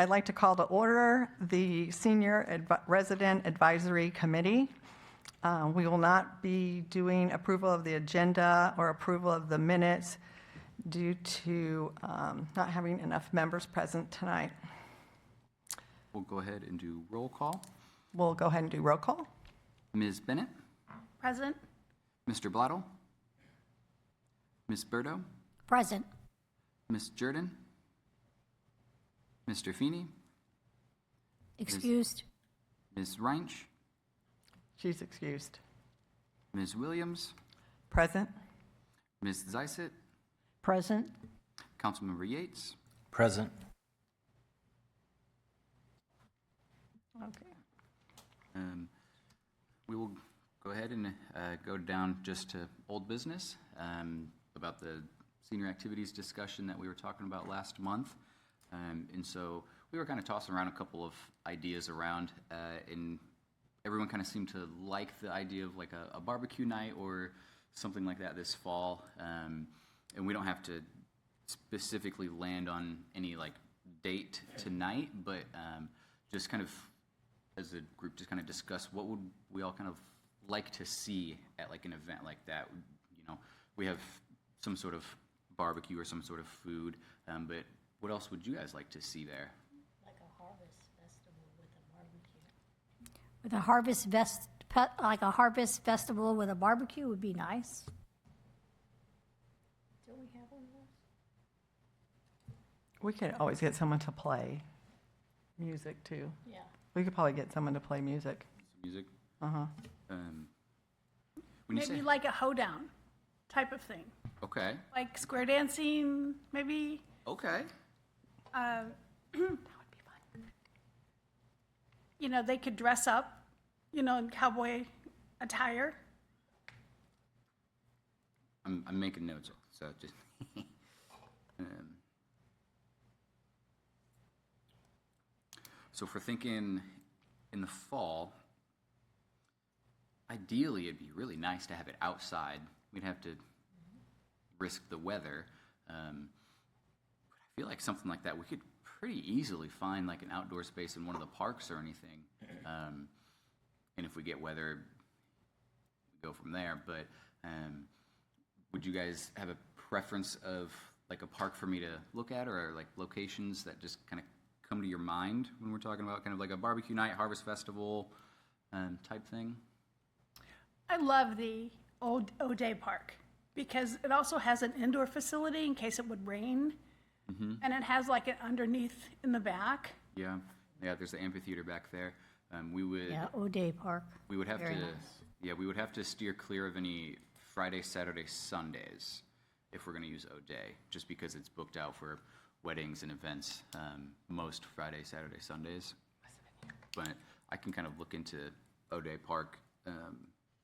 I'd like to call to order the Senior Resident Advisory Committee. We will not be doing approval of the agenda or approval of the minutes due to not having enough members present tonight. We'll go ahead and do roll call. We'll go ahead and do roll call. Ms. Bennett? Present. Mr. Blottle? Ms. Berto? Present. Ms. Jordan? Mr. Feeney? Excused. Ms. Reinsch? She's excused. Ms. Williams? Present. Ms. Zeiset? Present. Councilmember Yates? Present. Okay. We will go ahead and go down just to old business about the senior activities discussion that we were talking about last month. And so we were kind of tossing around a couple of ideas around, and everyone kind of seemed to like the idea of like a barbecue night or something like that this fall. And we don't have to specifically land on any like date tonight, but just kind of as a group just kind of discuss what would we all kind of like to see at like an event like that. You know, we have some sort of barbecue or some sort of food, but what else would you guys like to see there? Like a harvest festival with a barbecue. With like a harvest festival with a barbecue would be nice. Do we have one of those? We could always get someone to play music too. Yeah. We could probably get someone to play music. Music? Uh-huh. When you Maybe say, like a hoedown type of thing, okay, like square dancing, maybe. okay. That would be fun. You know, they could dress up, you know, in cowboy attire. I'm making notes, so just. So if we're thinking in the fall, ideally it'd be really nice to have it outside. We'd have to risk the weather. But I feel like something like that, we could pretty easily find like an outdoor space in one of the parks or anything. And if we get weather, we go from there. But would you guys have a preference of like a park for me to look at, or like locations that just kind of come to your mind when we're talking about kind of like a barbecue night, harvest festival type thing? I love the old O'Day Park because it also has an indoor facility in case it would rain. Mm-hmm. And it has like an underneath in the back. Yeah, there's the amphitheater back there. We would, Yeah, O'Day Park. we would have Very to, nice. yeah, we would have to steer clear of any Friday, Saturday, Sundays if we're going to use O'Day, just because it's booked out for weddings and events most Friday, Saturday, Sundays. But I can kind of look into O'Day Park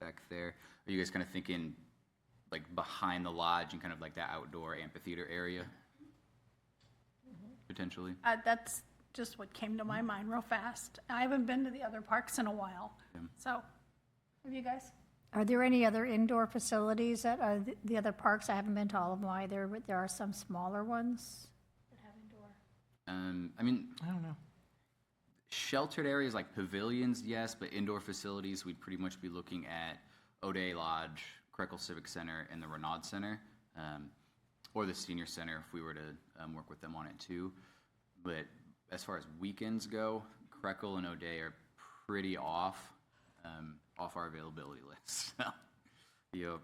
back there. Are you guys kind of thinking like behind the lodge and kind of like that outdoor amphitheater area? Potentially? That's just what came to my mind real fast. I haven't been to the other parks in a while. Yeah. So, have you guys? Are there any other indoor facilities at the other parks? I haven't been to all of them either, but there are some smaller ones. That have indoor. I mean, I don't know. sheltered areas like pavilions, yes, but indoor facilities, we'd pretty much be looking at O'Day Lodge, Krekel Civic Center, and the Renaud Center, or the Senior Center if we were to work with them on it too. But as far as weekends go, Krekel and O'Day are pretty off our availability list. So, yep.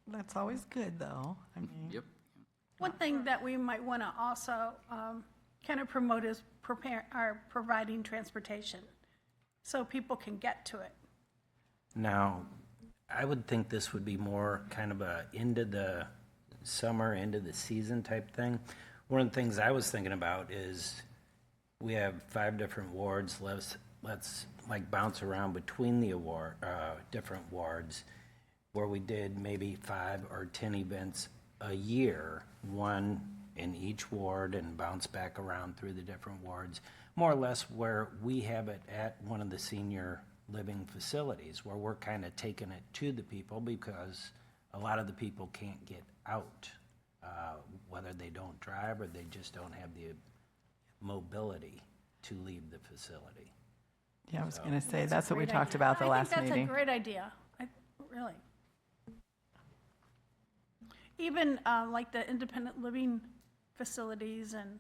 That's always good, though. I mean, Yep. One thing that we might want to also kind of promote is providing transportation so people can get to it. Now, I would think this would be more kind of a end of the summer, end of the season type thing. One of the things I was thinking about is we have 5 different wards. Let's like bounce around between the different wards where we did maybe 5 or 10 events a year, one in each ward, and bounce back around through the different wards, more or less where we have it at one of the senior living facilities, where we're kind of taking it to the people because a lot of the people can't get out, whether they don't drive or they just don't have mobility to leave the facility. Yeah, I was going to say, that's what we Great talked idea. about the last I think meeting. that's a great idea, really. Even like the independent living facilities and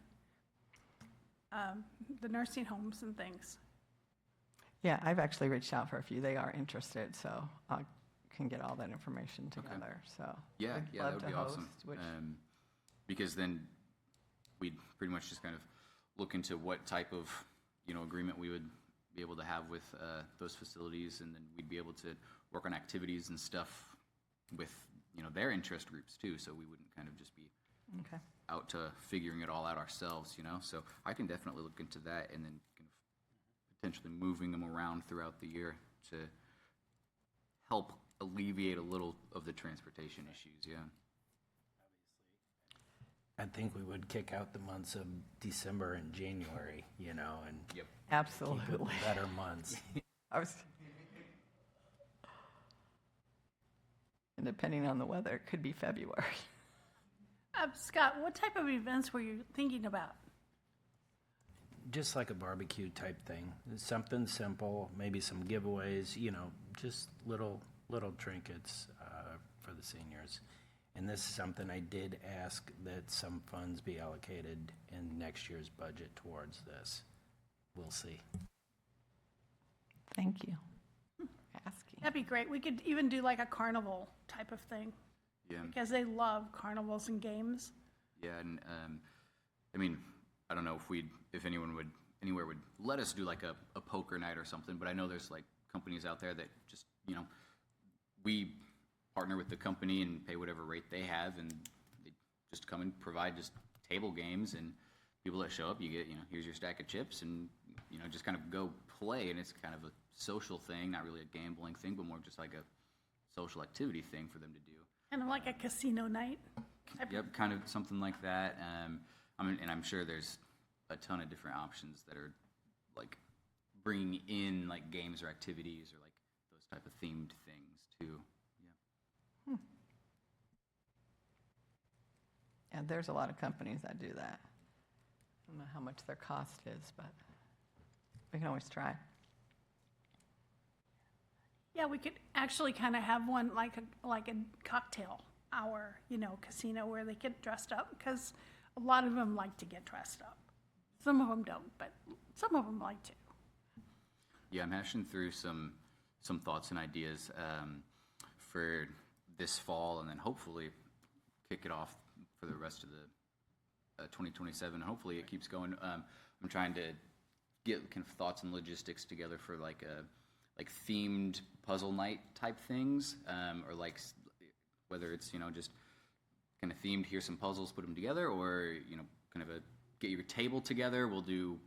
the nursing homes and things. Yeah, I've actually reached out for a few. They are interested, so I can get all that information together, so. Yeah, we'd yeah, love that would to be awesome. host, which- Because then we'd pretty much just kind of look into what type of, agreement we would be able to have with those facilities, and then we'd be able to work on activities and stuff with, their interest groups too, so we wouldn't kind of just be Okay. out to figuring it all out ourselves, So I can definitely look into that, and then kind of potentially moving them around throughout the year to help alleviate a little of the transportation issues, yeah. I think we would kick out the months of December and January, and Yep. keep it Absolutely. the better months. I was, and depending on the weather, it could be February. Scott, what type of events were you thinking about? Just like a barbecue type thing, something simple, maybe some giveaways, just little trinkets for the seniors. And this is something I did ask that some funds be allocated in next year's budget towards this. We'll see. Thank you for asking. That'd be great. We could even do like a carnival type of thing, Yeah. because they love carnivals and games. Yeah, and I don't know if anywhere would let us do like a poker night or something, but I know there's like companies out there that just, we partner with the company and pay whatever rate they have, and they just come and provide just table games, and people that show up, you get, here's your stack of chips, and, just kind of go play, and it's kind of a social thing, not really a gambling thing, but more just like a social activity thing for them to do. Kind of like a casino night. Yep, kind of something like that. And I'm sure there's a ton of different options that are like bringing in like games or activities or like those type of themed things too. Yeah. And there's a lot of companies that do that. I don't know how much their cost is, but we can always try. Yeah, we could actually kind of have one like a cocktail hour, casino where they get dressed up, because a lot of them like to get dressed up. Some of them don't, but some of them like to. Yeah, I'm hashing through some thoughts and ideas for this fall, and then hopefully kick it off for the rest of the 2027. Hopefully it keeps going. I'm trying to get kind of thoughts and logistics together for like themed puzzle night type things, or like whether it's just kind of themed, here's some puzzles, put them together, or kind of get your table together. We'll do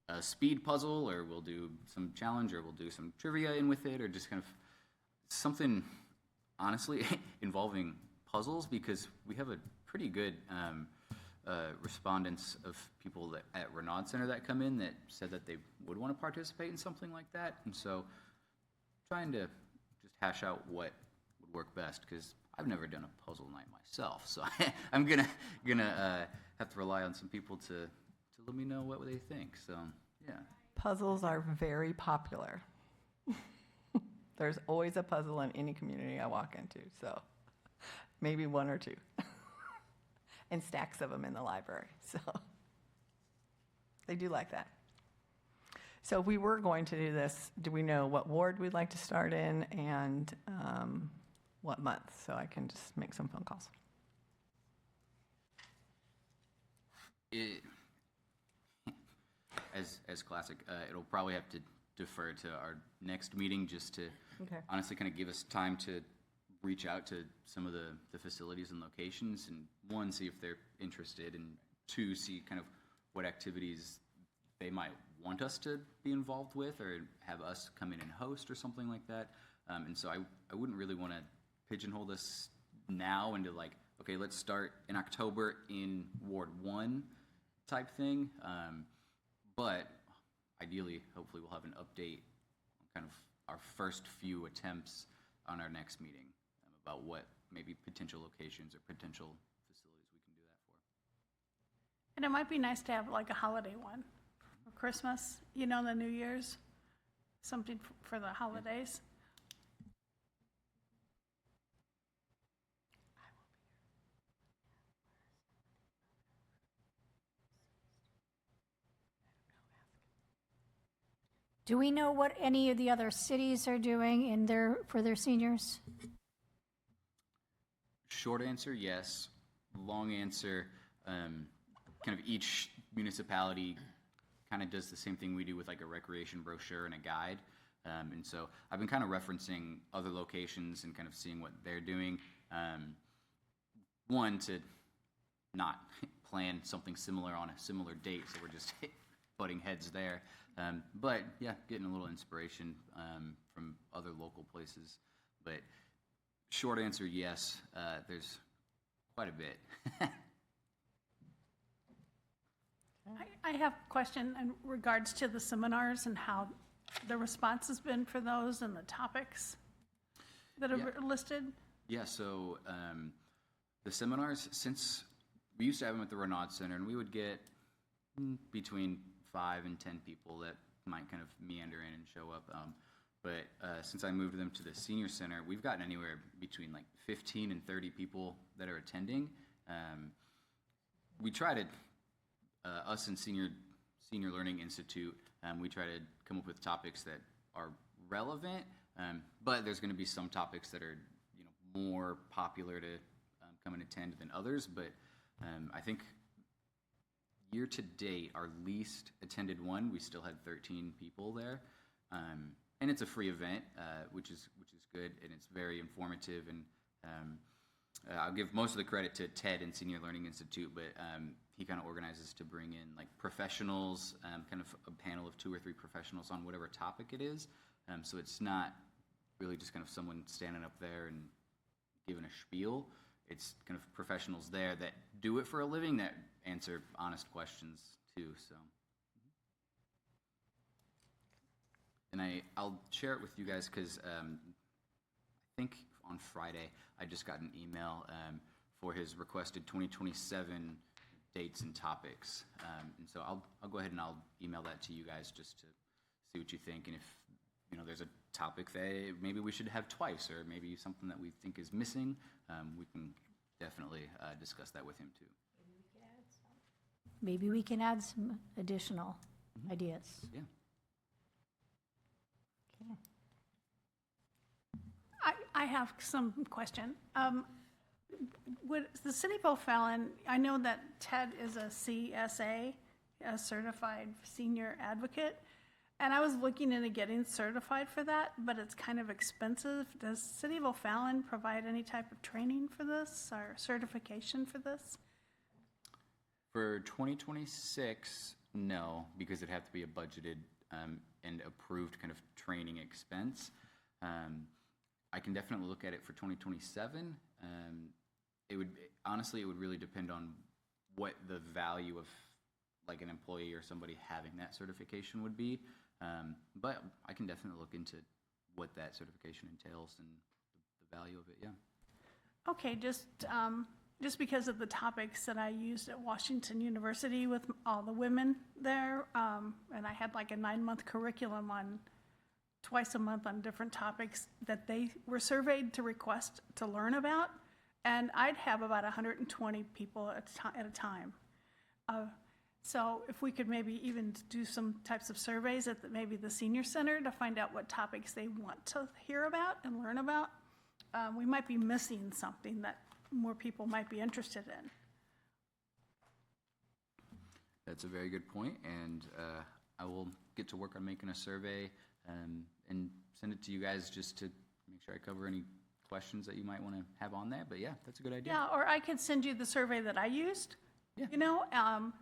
a speed puzzle, or we'll do some challenge, or we'll do some trivia in with it, or just kind of something honestly involving puzzles, because we have a pretty good respondents of people at Renaud Center that come in that said that they would want to participate in something like that. And so trying to just hash out what would work best, because I've never done a puzzle night myself. So I'm gonna have to rely on some people to let me know what they think. So yeah. Puzzles are very popular. There's always a puzzle in any community I walk into, so maybe one or two. And stacks of them in the library, so they do like that. So we were going to do this. Do we know what ward we'd like to start in and what month? So I can just make some phone calls. As classic, it'll probably have to defer to our next meeting, just to honestly kind of give us time to reach out to some of the facilities and locations, and one, see if they're interested, and two, see kind of what activities they might want us to be involved with, or have us come in and host or something like that. And so I wouldn't really want to pigeonhole this now into like, okay, let's start in October in Ward 1 type thing. But ideally, hopefully we'll have an update on kind of our first few attempts on our next meeting about what maybe potential locations or potential facilities we can do that for. And it might be nice to have like a holiday one for Christmas, you know, the New Year's, something for the holidays. Do we know what any of the other cities are doing for their seniors? Short answer, yes. Long answer, kind of each municipality kind of does the same thing we do with like a recreation brochure and a guide. And so I've been kind of referencing other locations and kind of seeing what they're doing. One, to not plan something similar on a similar date, so we're just butting heads there. But yeah, getting a little inspiration from other local places. But short answer, yes, there's quite a bit. I have a question in regards to the seminars and how the response has been for those and the topics that are listed. Yeah, so the seminars, since we used to have them at the Renaud Center, and we would get between 5 and 10 people that might kind of meander in and show up. But since I moved them to the senior center, we've gotten anywhere between like 15 and 30 people that are attending. We try to, us and Senior Learning Institute, we try to come up with topics that are relevant, but there's going to be some topics that are, you know, more popular to come and attend than others. But I think year to date, our least attended one, we still had 13 people there, and it's a free event, which is good, and it's very informative. And I'll give most of the credit to Ted and Senior Learning Institute, but he kind of organizes to bring in like professionals, kind of a panel of 2 or 3 professionals on whatever topic it is. So it's not really just kind of someone standing up there and giving a spiel. It's kind of professionals there that do it for a living, that answer honest questions too. So, and I'll share it with you guys because I think on Friday I just got an email for his requested 2027 dates and topics, and so I'll go ahead and I'll email that to you guys just to see what you think, and if you know there's a topic that maybe we should have twice, or maybe something that we think is missing, we can definitely discuss that with him too. Maybe we can add some additional ideas. Yeah. Okay. I have some question. Would the city of O'Fallon, I know that Ted is a CSA, a Certified Senior Advocate, and I was looking into getting certified for that, but it's kind of expensive. Does City of O'Fallon provide any type of training for this or certification for this? For 2026, no, because it'd have to be a budgeted and approved kind of training expense. I can definitely look at it for 2027. It would really depend on what the value of like an employee or somebody having that certification would be. But I can definitely look into what that certification entails and the value of it. Yeah. Okay, just because of the topics that I used at Washington University with all the women there, and I had like a 9-month curriculum on twice a month on different topics that they were surveyed to request to learn about, and I'd have about 120 people at a time. So if we could maybe even do some types of surveys at maybe the senior center to find out what topics they want to hear about and learn about, we might be missing something that more people might be interested in. That's a very good point, and I will get to work on making a survey and send it to you guys just to make sure I cover any questions that you might want to have on there. But yeah, that's a good idea. Yeah, or I could send you the survey that I used. Yeah. You know,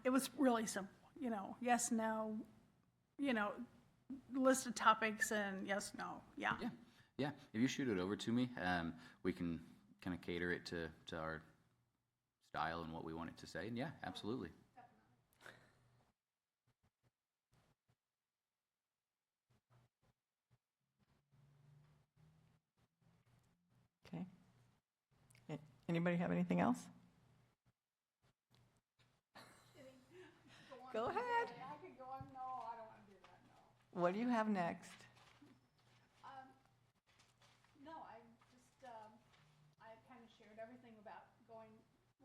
it was really simple. You know, yes, no. You know, list of topics and yes, no. Yeah. Yeah, yeah. If you shoot it over to me, we can kind of cater it to our style and what we want it to say. And yeah, absolutely. Okay. Anybody have anything else? Go ahead. I could go on, no, I don't want to do that, no. What do you have next? No, I just, I kind of shared everything about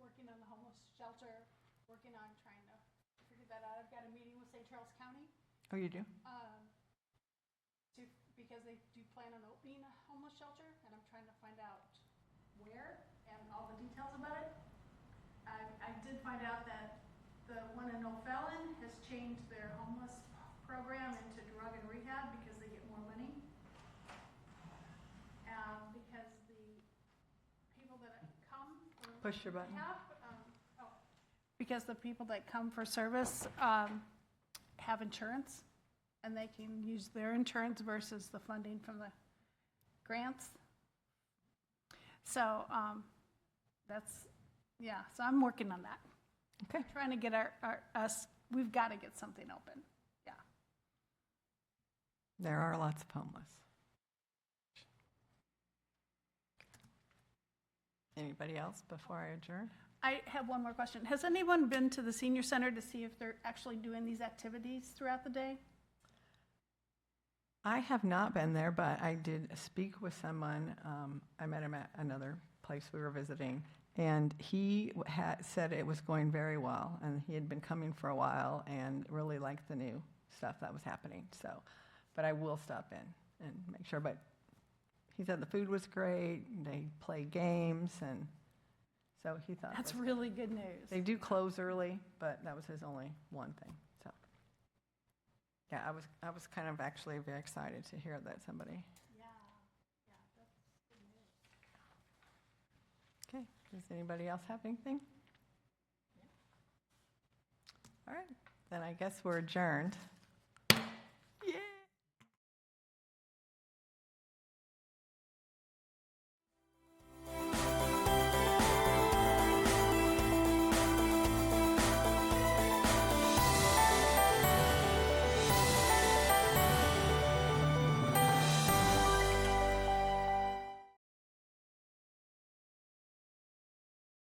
working on the homeless shelter, working on trying to figure that out. I've got a meeting with St. Charles County, Oh, you do? because they do plan on opening a homeless shelter, and I'm trying to find out where and all the details about it. I did find out that the one in O'Fallon has changed their homeless program into drug and rehab because they get more money. Because the people that come Push your button. because the people that come for service have insurance, and they can use their insurance versus the funding from the grants. So that's, yeah, so I'm working on that. Okay. Trying to get us, we've got to get something open, yeah. There are lots of homeless. Anybody else before I adjourn? I have one more question. Has anyone been to the senior center to see if they're actually doing these activities throughout the day? I have not been there, but I did speak with someone. I met him at another place we were visiting, and he had said it was going very well, and he had been coming for a while and really liked the new stuff that was happening. So, but I will stop in and make sure. But he said the food was great. They play games, and so he thought That's it was really good news. They do close early, but that was his only one thing. So, yeah, I was kind of actually very excited to hear that somebody. Yeah, yeah, that's good news. Okay. Does anybody else have anything? All right. Then I guess we're adjourned.